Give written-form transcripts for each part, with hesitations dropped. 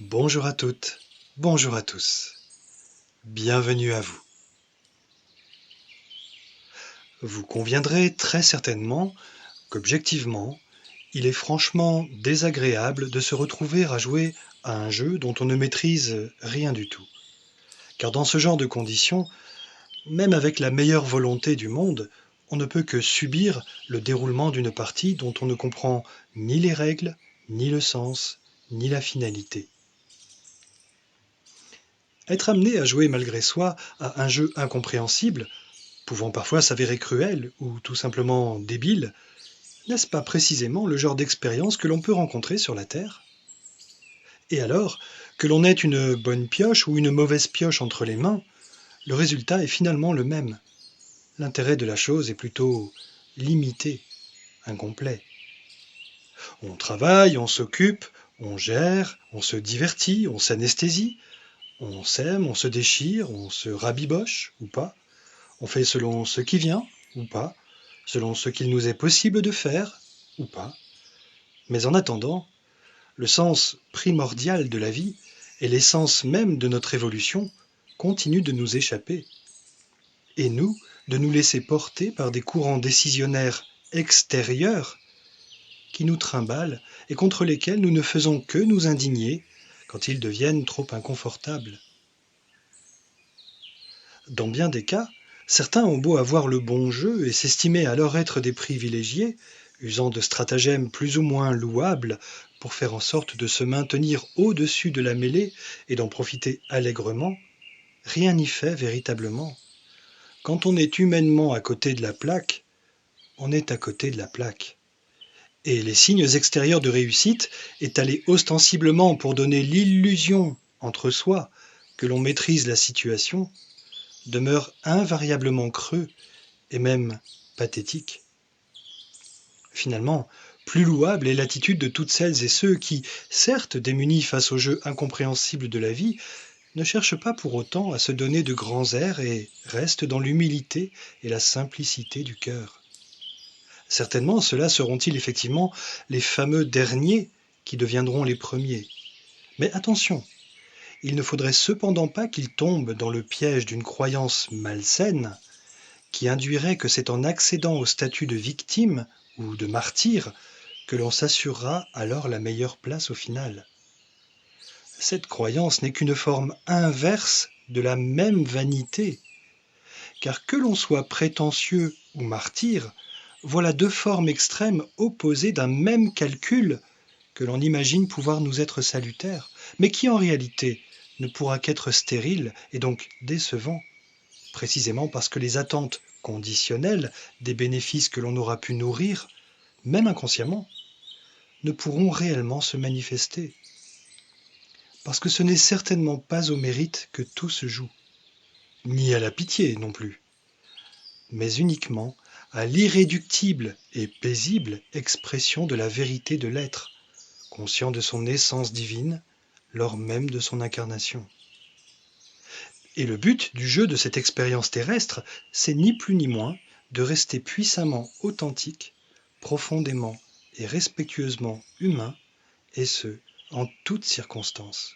Bonjour à toutes, bonjour à tous, bienvenue à vous. Vous conviendrez très certainement qu'objectivement, il est franchement désagréable de se retrouver à jouer à un jeu dont on ne maîtrise rien du tout. Car dans ce genre de conditions, même avec la meilleure volonté du monde, on ne peut que subir le déroulement d'une partie dont on ne comprend ni les règles, ni le sens, ni la finalité. Être amené à jouer malgré soi à un jeu incompréhensible, pouvant parfois s'avérer cruel ou tout simplement débile, n'est-ce pas précisément le genre d'expérience que l'on peut rencontrer sur la Terre? Et alors, que l'on ait une bonne pioche ou une mauvaise pioche entre les mains, le résultat est finalement le même. L'intérêt de la chose est plutôt limité, incomplet. On travaille, on s'occupe, on gère, on se divertit, on s'anesthésie, on s'aime, on se déchire, on se rabiboche ou pas. On fait selon ce qui vient ou pas, selon ce qu'il nous est possible de faire ou pas. Mais en attendant, le sens primordial de la vie et l'essence même de notre évolution continuent de nous échapper. Et nous, de nous laisser porter par des courants décisionnaires extérieurs qui nous trimballent et contre lesquels nous ne faisons que nous indigner quand ils deviennent trop inconfortables. Dans bien des cas, certains ont beau avoir le bon jeu et s'estimer alors être des privilégiés, usant de stratagèmes plus ou moins louables pour faire en sorte de se maintenir au-dessus de la mêlée et d'en profiter allègrement, rien n'y fait véritablement. Quand on est humainement à côté de la plaque, on est à côté de la plaque. Et les signes extérieurs de réussite, étalés ostensiblement pour donner l'illusion entre soi que l'on maîtrise la situation, demeure invariablement creux et même pathétique. Finalement, plus louable est l'attitude de toutes celles et ceux qui, certes démunis face au jeu incompréhensible de la vie, ne cherchent pas pour autant à se donner de grands airs et restent dans l'humilité et la simplicité du cœur. Certainement, ceux-là seront-ils effectivement les fameux derniers qui deviendront les premiers. Mais attention, il ne faudrait cependant pas qu'ils tombent dans le piège d'une croyance malsaine qui induirait que c'est en accédant au statut de victime ou de martyr que l'on s'assurera alors la meilleure place au final. Cette croyance n'est qu'une forme inverse de la même vanité, car que l'on soit prétentieux ou martyr, voilà deux formes extrêmes opposées d'un même calcul que l'on imagine pouvoir nous être salutaire, mais qui en réalité ne pourra qu'être stérile et donc décevant, précisément parce que les attentes conditionnelles des bénéfices que l'on aura pu nourrir, même inconsciemment, ne pourront réellement se manifester. Parce que ce n'est certainement pas au mérite que tout se joue, ni à la pitié non plus, mais uniquement à l'irréductible et paisible expression de la vérité de l'être, conscient de son essence divine lors même de son incarnation. Et le but du jeu de cette expérience terrestre, c'est ni plus ni moins de rester puissamment authentique, profondément et respectueusement humain, et ce, en toutes circonstances.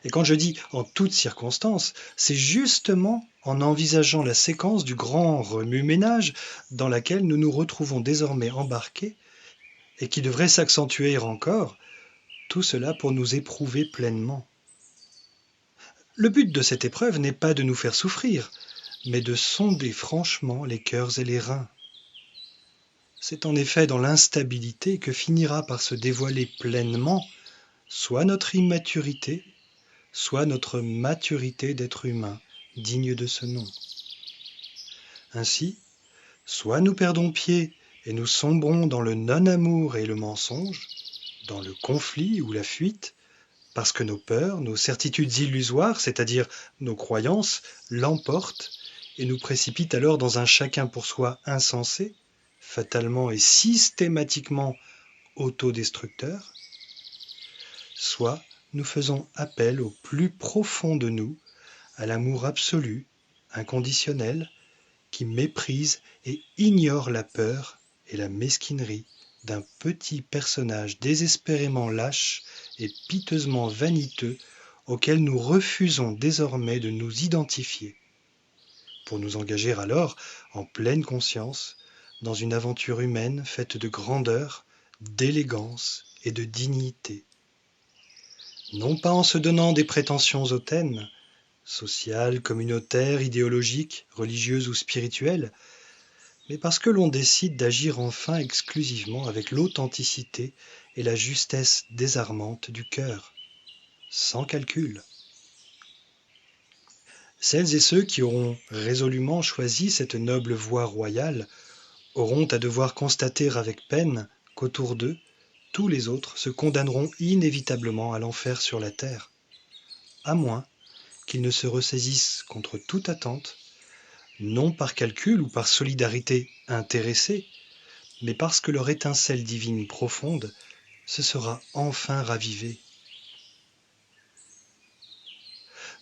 Et quand je dis en toutes circonstances, c'est justement en envisageant la séquence du grand remue-ménage dans laquelle nous nous retrouvons désormais embarqués et qui devrait s'accentuer encore, tout cela pour nous éprouver pleinement. Le but de cette épreuve n'est pas de nous faire souffrir, mais de sonder franchement les cœurs et les reins. C'est en effet dans l'instabilité que finira par se dévoiler pleinement soit notre immaturité, soit notre maturité d'être humain digne de ce nom. Ainsi, soit nous perdons pied et nous sombrons dans le non-amour et le mensonge, dans le conflit ou la fuite, parce que nos peurs, nos certitudes illusoires, c'est-à-dire nos croyances, l'emportent et nous précipitent alors dans un chacun pour soi insensé, fatalement et systématiquement autodestructeur, soit nous faisons appel au plus profond de nous, à l'amour absolu, inconditionnel, qui méprise et ignore la peur et la mesquinerie d'un petit personnage désespérément lâche et piteusement vaniteux auquel nous refusons désormais de nous identifier, pour nous engager alors, en pleine conscience, dans une aventure humaine faite de grandeur, d'élégance et de dignité. Non pas en se donnant des prétentions hautaines, sociales, communautaires, idéologiques, religieuses ou spirituelles, mais parce que l'on décide d'agir enfin exclusivement avec l'authenticité et la justesse désarmante du cœur, sans calcul. Celles et ceux qui auront résolument choisi cette noble voie royale auront à devoir constater avec peine qu'autour d'eux, tous les autres se condamneront inévitablement à l'enfer sur la terre, à moins qu'ils ne se ressaisissent contre toute attente, non par calcul ou par solidarité intéressée, mais parce que leur étincelle divine profonde se sera enfin ravivée.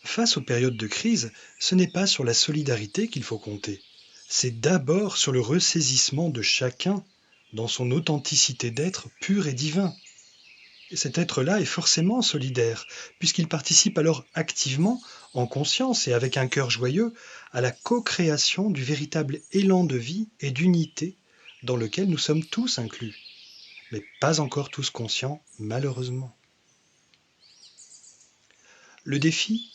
Face aux périodes de crise, ce n'est pas sur la solidarité qu'il faut compter, c'est d'abord sur le ressaisissement de chacun dans son authenticité d'être pur et divin. Et cet être-là est forcément solidaire, puisqu'il participe alors activement, en conscience et avec un cœur joyeux, à la co-création du véritable élan de vie et d'unité dans lequel nous sommes tous inclus, mais pas encore tous conscients, malheureusement. Le défi,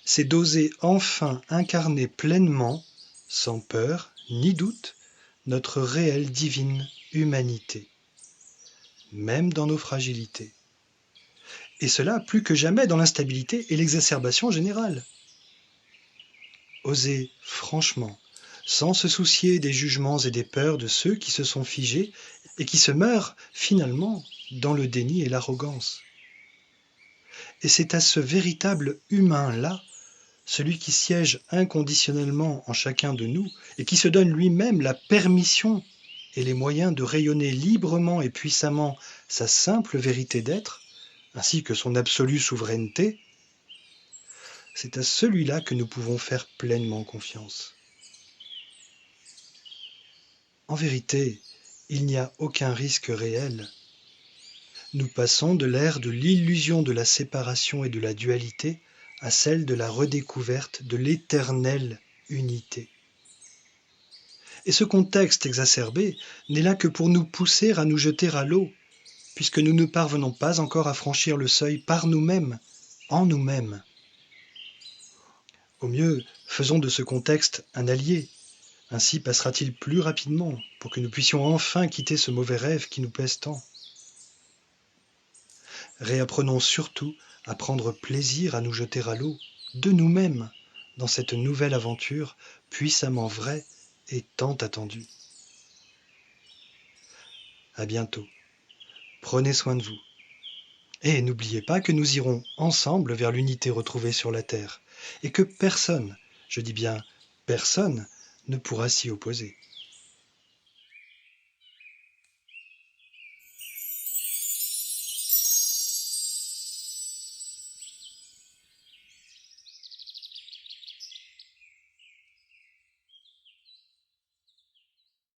c'est d'oser enfin incarner pleinement, sans peur ni doute, notre réelle divine humanité, même dans nos fragilités. Et cela plus que jamais dans l'instabilité et l'exacerbation générale. Oser franchement, sans se soucier des jugements et des peurs de ceux qui se sont figés et qui se meurent finalement dans le déni et l'arrogance. Et c'est à ce véritable humain-là, celui qui siège inconditionnellement en chacun de nous et qui se donne lui-même la permission et les moyens de rayonner librement et puissamment sa simple vérité d'être, ainsi que son absolue souveraineté, c'est à celui-là que nous pouvons faire pleinement confiance. En vérité, il n'y a aucun risque réel. Nous passons de l'ère de l'illusion de la séparation et de la dualité à celle de la redécouverte de l'éternelle unité. Et ce contexte exacerbé n'est là que pour nous pousser à nous jeter à l'eau, puisque nous ne parvenons pas encore à franchir le seuil par nous-mêmes, en nous-mêmes. Au mieux, faisons de ce contexte un allié. Ainsi passera-t-il plus rapidement pour que nous puissions enfin quitter ce mauvais rêve qui nous pèse tant. Réapprenons surtout à prendre plaisir à nous jeter à l'eau, de nous-mêmes, dans cette nouvelle aventure puissamment vraie et tant attendue. À bientôt. Prenez soin de vous. Et n'oubliez pas que nous irons ensemble vers l'unité retrouvée sur la Terre, et que personne, je dis bien personne, ne pourra s'y opposer.